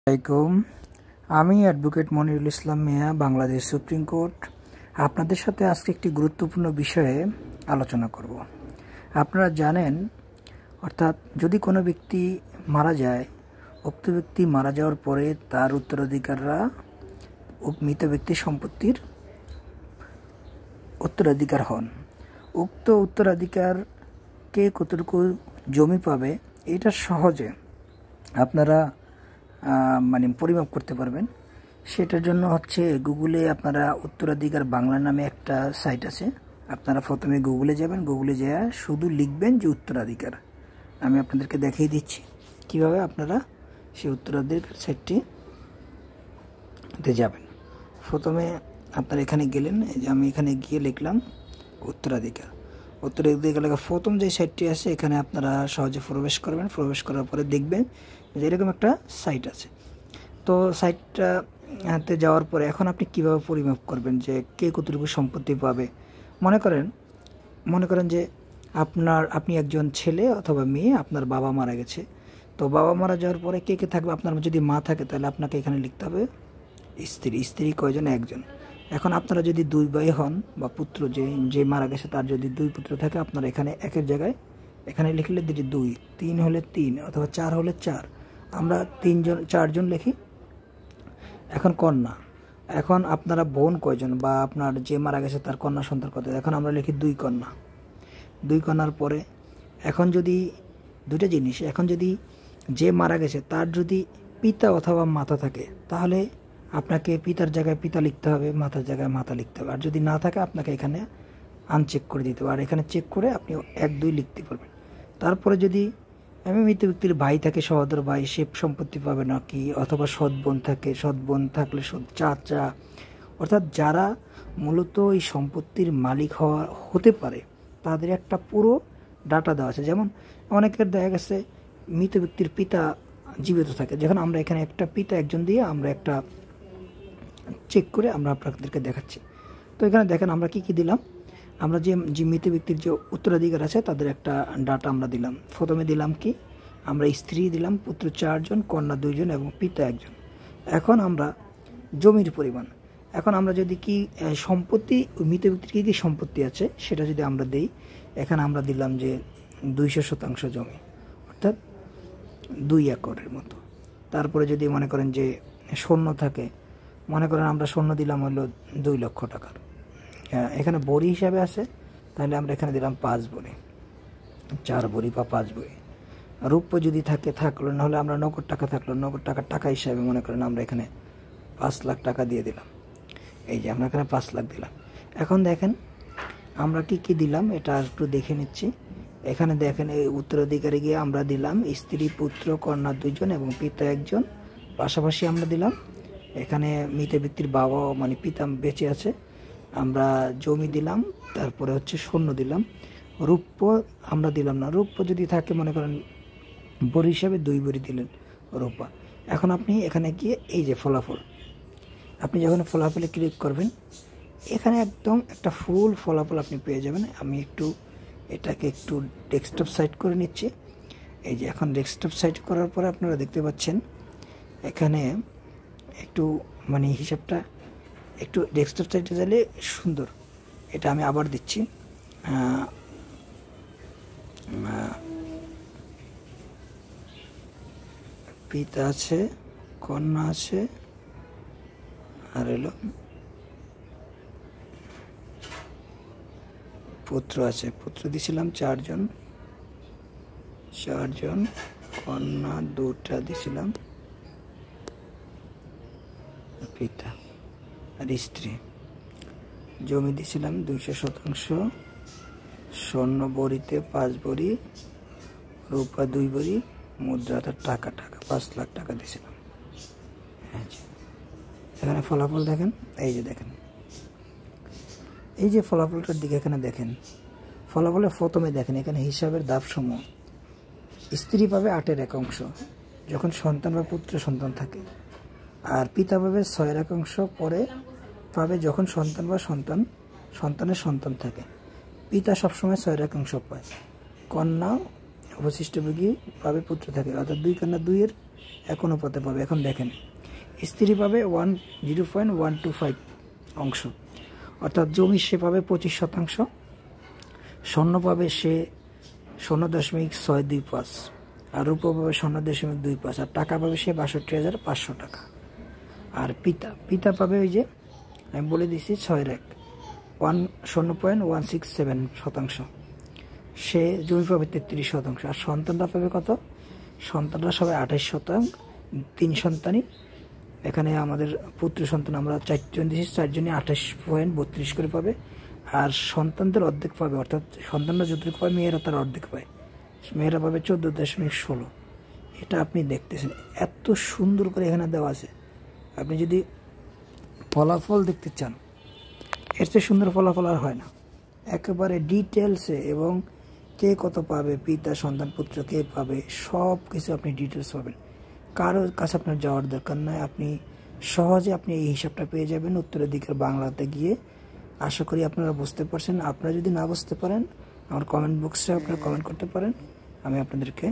আসসালামাইকুম। আমি advocate Monirul Islam Mia, Bangladesh supreme court আপনাদের সাথে আজকে একটি গুরুত্বপূর্ণ বিষয়ে আলোচনা করব। আপনারা জানেন, অর্থাৎ যদি কোনো ব্যক্তি মারা যায়, উক্ত ব্যক্তি মারা যাওয়ার পরে তার উত্তরাধিকাররা মৃত ব্যক্তির সম্পত্তির উত্তরাধিকার হন। উক্ত উত্তরাধিকার কে কতটুকু জমি পাবে এটা সহজে আপনারা পরিমাপ করতে পারবেন। সেটার জন্য গুগলে আপনারা উত্তরাধিকার বাংলা নামে একটা সাইট আছে। আপনারা প্রথমে গুগলে যাবেন, গুগলে যেয়ে শুধু লিখবেন যে উত্তরাধিকার। আমি আপনাদেরকে দেখিয়ে দিচ্ছি কিভাবে আপনারা সেই উত্তরাধিকার সাইটটিতে যাবেন। প্রথমে আপনারা এখানে গেলেন, এই যে আমি এখানে গিয়ে লিখলাম উত্তরাধিকার। উত্তরাধিকার লেখা প্রথম যে সাইটটি আছে এখানে আপনারা সহজে প্রবেশ করবেন। প্রবেশ করার পরে দেখবেন যে এরকম একটা সাইট আছে। তো সাইটটাতে যাওয়ার পরে এখন আপনি কিভাবে পরিমাপ করবেন যে কে কতটুকু সম্পত্তি পাবে। মনে করেন যে আপনি একজন ছেলে অথবা মেয়ে, আপনার বাবা মারা গেছে। তো বাবা মারা যাওয়ার পরে কে কে থাকবে, আপনার যদি মা থাকে তাহলে আপনাকে এখানে লিখতে হবে স্ত্রী কয়জন, একজন। এখন আপনারা যদি দুই ভাই হন বা পুত্র, যে মারা গেছে তার যদি দুই পুত্র থাকে, আপনারা এখানে একের জায়গায় এখানে লিখলে যে 2, 3 হলে 3 অথবা 4 হলে 4। আমরা 4জন লিখি। এখন কন্যা, এখন আপনারা বোন কয়জন বা আপনার যে মারা গেছে তার কন্যা সন্তান কত, এখন আমরা লিখি 2 কন্যা। 2 কন্যার পরে এখন যদি দুটো জিনিস, এখন যদি যে মারা গেছে তার যদি পিতা অথবা মাতা থাকে তাহলে আপনাকে পিতার জায়গায় পিতা লিখতে হবে, মাতার জায়গায় মাতা লিখতে হবে। আর যদি না থাকে আপনাকে এখানে আনচেক করে দিতে হবে, আর এখানে চেক করে আপনি 1, 2 লিখতে পারবেন। তারপরে যদি মৃত ব্যক্তির ভাই থাকে, সহোদর ভাই, সে সম্পত্তি পাবে নাকি, অথবা সৎ বোন থাকে, সৎ বোন থাকলে চাচা, অর্থাৎ যারা মূলত এই সম্পত্তির মালিক হতে পারে তাদের একটা পুরো ডাটা দেওয়া আছে। যেমন অনেকের দেখা গেছে মৃত ব্যক্তির পিতা জীবিত থাকে, যখন আমরা এখানে একটা পিতা একজন দিয়ে আমরা একটা চেক করে আমরা আপনাদেরকে দেখাচ্ছি। তো এখানে দেখেন আমরা কি দিলাম। আমরা যে মৃত ব্যক্তির যে উত্তরাধিকার আছে তাদের একটা ডাটা আমরা দিলাম। প্রথমে দিলাম কি, আমরা স্ত্রী দিলাম, পুত্র 4 জন, কন্যা 2 জন এবং পিতা 1 জন। এখন আমরা জমির পরিমাণ, এখন আমরা যদি কি সম্পত্তি, মৃত ব্যক্তির কী কী সম্পত্তি আছে সেটা যদি আমরা দিই, এখানে আমরা দিলাম যে 200% জমি, অর্থাৎ 2 একরের মতো। তারপরে যদি মনে করেন যে স্বর্ণ থাকে, মনে করেন আমরা স্বর্ণ দিলাম হলো 2 লক্ষ টাকার। এখানে বড়ি হিসাবে আছে, তাহলে আমরা এখানে দিলাম 5 বড়ি, 4 বড়ি বা 5 বড়ি। রূপ্য যদি থাকলো, নাহলে আমরা নগদ টাকা থাকলো, নগদ টাকা হিসাবে মনে করেন আমরা এখানে 5 লাখ টাকা দিয়ে দিলাম। এই যে আমরা এখানে 5 লাখ দিলাম। এখন দেখেন আমরা কি দিলাম এটা একটু দেখে নিচ্ছি। এখানে দেখেন এই উত্তরাধিকারে গিয়ে আমরা দিলাম স্ত্রী, পুত্র, কন্যা 2 জন এবং পিতা 1 জন। পাশাপাশি আমরা দিলাম এখানে মৃত ব্যক্তির বাবা পিতা বেঁচে আছে, আমরা জমি দিলাম। তারপরে স্বর্ণ দিলাম। রূপ্য আমরা দিলাম না। রূপ্য যদি থাকে মনে করেন বড়ি হিসাবে 2 বড়ি দিলেন রূপা। এখন আপনি এখানে গিয়ে এই যে ফলাফল, আপনি যখন ফলাফলে ক্লিক করবেন এখানে একদম একটা ফুল ফলাফল আপনি পেয়ে যাবেন। আমি এটাকে একটু ডেস্কটপ সাইট করে নিচ্ছি। এই যে এখন ডেস্কটপ সাইট করার পরে আপনারা দেখতে পাচ্ছেন এখানে একটু হিসাবটা একটু ডেস্কটপ সাইটে গেলে সুন্দর। এটা আমি আবার দিচ্ছি। পিতা আছে, কন্যা আছে, আর এলো পুত্র আছে। পুত্র দিছিলাম 4 জন, কন্যা 2টা দিছিলাম, পিতা আর স্ত্রী। জমি দিছিলাম 200%, স্বর্ণ বড়িতে 5 বড়ি, রূপা 2 বড়ি, মুদ্রা টাকা 5 লাখ টাকা দিছিলাম। এখানে ফলাফল দেখেন, এই যে দেখেন, এই যে ফলাফলটার দিকে এখানে দেখেন। ফলাফলে প্রথমে দেখেন এখানে হিসাবের ধাপসমূহ। স্ত্রী পাবে 8/1 যখন সন্তান বা পুত্র সন্তান থাকে, আর পিতা পাবে 6/1 পরে পাবে যখন সন্তান বা সন্তানের সন্তান থাকে। পিতা সবসময় 6/1 পায়। কন্যা অবশিষ্ট ভোগী পাবে পুত্র থাকে, অর্থাৎ 2 কন্যা 2 এর এক অনুপাতে পাবে। এখন দেখেন স্ত্রী পাবে 0.125 অংশ, অর্থাৎ জমি সে পাবে 25%, স্বর্ণ পাবে সে 0.625, আর রূপো পাবে 0.25, আর টাকা পাবে সে 62,500 টাকা। আর পিতা পাবে ওই যে আমি বলে দিচ্ছি 0.167%, সে জমি পাবে 33%। আর সন্তানরা পাবে কত? সন্তানরা সবাই 28%, 3 সন্তানই। এখানে আমাদের পুত্র সন্তান আমরা 4 জন দিয়েছি, 4 জনই 28.32 করে পাবে। আর সন্তানদের অর্ধেক পাবে, অর্থাৎ সন্তানরা যতটুকু পায় মেয়েরা তার অর্ধেক পায়, মেয়েরা পাবে 14.16। এটা আপনি দেখতেছেন এত সুন্দর করে এখানে দেওয়া আছে। আপনি যদি ফলাফল দেখতে চান, এর চেয়ে সুন্দর ফলাফল আর হয় না, একেবারে ডিটেলসে। এবং কে কত পাবে, পিতা সন্তান পুত্র কে পাবে, সব কিছু আপনি ডিটেলস পাবেন। কারো কাছে আপনার যাওয়ার দরকার নয়, আপনি সহজে আপনি এই হিসাবটা পেয়ে যাবেন উত্তরাধিকার বাংলাতে গিয়ে। আশা করি আপনারা বুঝতে পারছেন। আপনারা যদি না বুঝতে পারেন আমার কমেন্ট বক্সে আপনারা কমেন্ট করতে পারেন, আমি আপনাদেরকে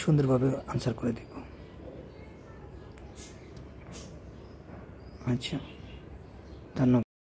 সুন্দরভাবে আনসার করে দেব। আচ্ছা, ধন্যবাদ।